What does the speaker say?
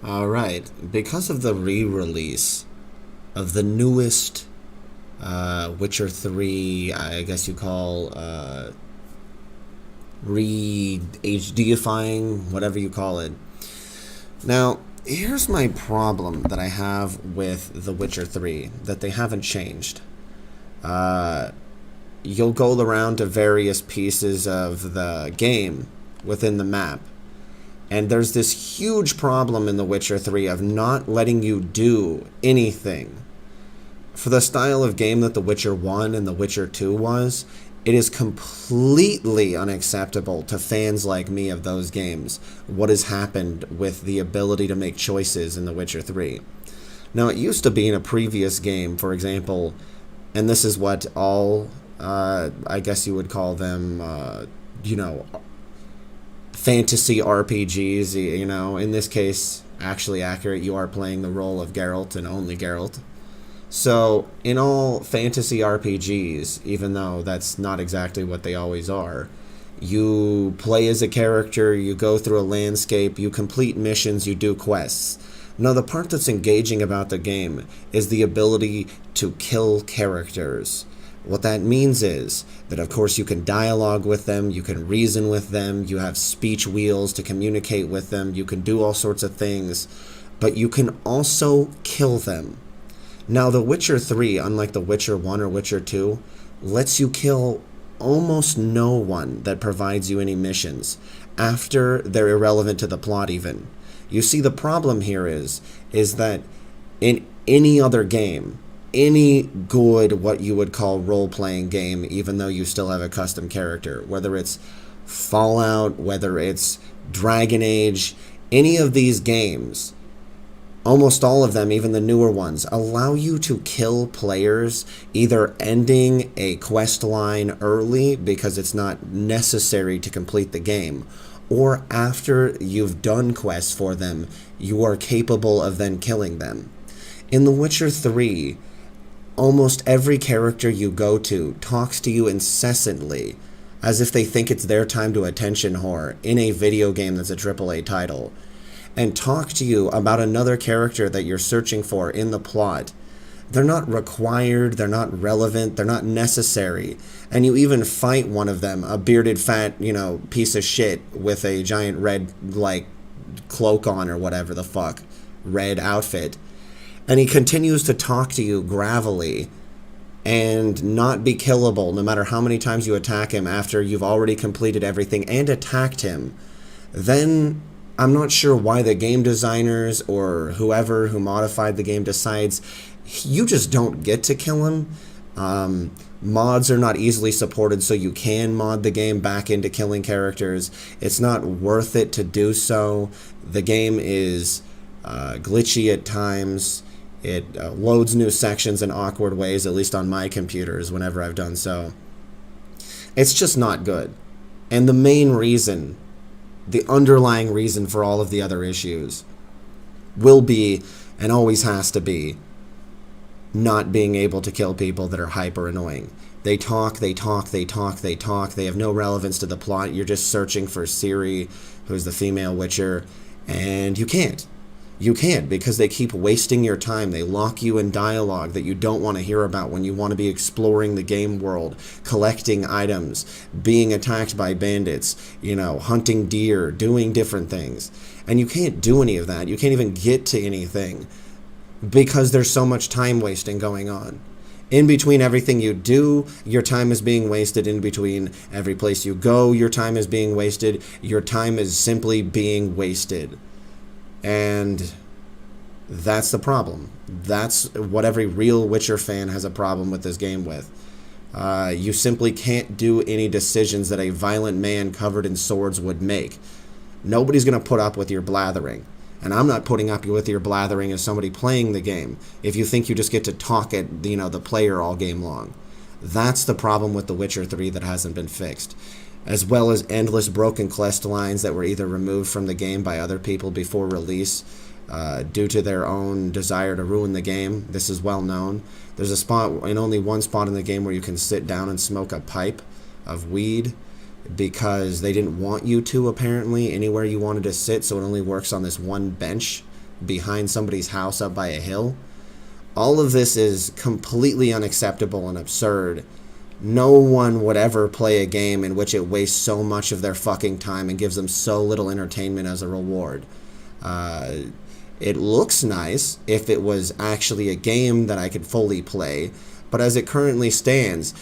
Alright, because of the re-release of the newest Witcher 3, I guess you call re-HDifying, whatever you call it. Now, here's my problem that I have with The Witcher 3 that they haven't changed. Uh, you'll go around to various pieces of the game within the map, and there's this huge problem in The Witcher 3 of not letting you do anything. For the style of game that The Witcher 1 and The Witcher 2 was, it is completely unacceptable to fans like me of those games what has happened with the ability to make choices in The Witcher 3. Now, it used to be in a previous game, for example, and this is what all, I guess you would call them, you know, fantasy RPGs, in this case, actually accurate, you are playing the role of Geralt and only Geralt. So, in all fantasy RPGs, even though that's not exactly what they always are, you play as a character, you go through a landscape, you complete missions, you do quests. Now, the part that's engaging about the game is the ability to kill characters. What that means is that, of course, you can dialogue with them, you can reason with them, you have speech wheels to communicate with them, you can do all sorts of things, but you can also kill them. Now, The Witcher 3, unlike The Witcher 1 or Witcher 2, lets you kill almost no one that provides you any missions, after they're irrelevant to the plot even. You see, the problem here is that in any other game, any good, what you would call role-playing game, even though you still have a custom character, whether it's Fallout, whether it's Dragon Age, any of these games, almost all of them, even the newer ones, allow you to kill players, either ending a quest line early because it's not necessary to complete the game, or after you've done quests for them, you are capable of then killing them. In The Witcher 3, almost every character you go to talks to you incessantly, as if they think it's their time to attention whore in a video game that's a AAA title, and talk to you about another character that you're searching for in the plot. They're not required, they're not relevant, they're not necessary. And you even fight one of them, a bearded, fat, piece of shit with a giant red, cloak on or whatever the fuck, red outfit. And he continues to talk to you gravelly and not be killable no matter how many times you attack him after you've already completed everything and attacked him. Then I'm not sure why the game designers or whoever who modified the game decides you just don't get to kill him. Mods are not easily supported, so you can mod the game back into killing characters. It's not worth it to do so. The game is glitchy at times. It loads new sections in awkward ways, at least on my computers whenever I've done so. It's just not good. And the main reason, the underlying reason for all of the other issues will be, and always has to be, not being able to kill people that are hyper annoying. They talk, they talk, they talk, they talk. They have no relevance to the plot. You're just searching for Ciri, who's the female Witcher, and you can't. You can't because they keep wasting your time. They lock you in dialogue that you don't want to hear about when you want to be exploring the game world, collecting items, being attacked by bandits, hunting deer, doing different things. And you can't do any of that. You can't even get to anything because there's so much time wasting going on. In between everything you do, your time is being wasted. In between every place you go, your time is being wasted. Your time is simply being wasted. And that's the problem. That's what every real Witcher fan has a problem with this game with. You simply can't do any decisions that a violent man covered in swords would make. Nobody's going to put up with your blathering. And I'm not putting up with your blathering as somebody playing the game if you think you just get to talk at the player all game long. That's the problem with The Witcher 3 that hasn't been fixed, as well as endless broken quest lines that were either removed from the game by other people before release due to their own desire to ruin the game. This is well known. There's a spot, in only one spot in the game, where you can sit down and smoke a pipe of weed because they didn't want you to, apparently, anywhere you wanted to sit, so it only works on this one bench behind somebody's house up by a hill. All of this is completely unacceptable and absurd. No one would ever play a game in which it wastes so much of their fucking time and gives them so little entertainment as a reward. It looks nice if it was actually a game that I could fully play, but as it currently stands,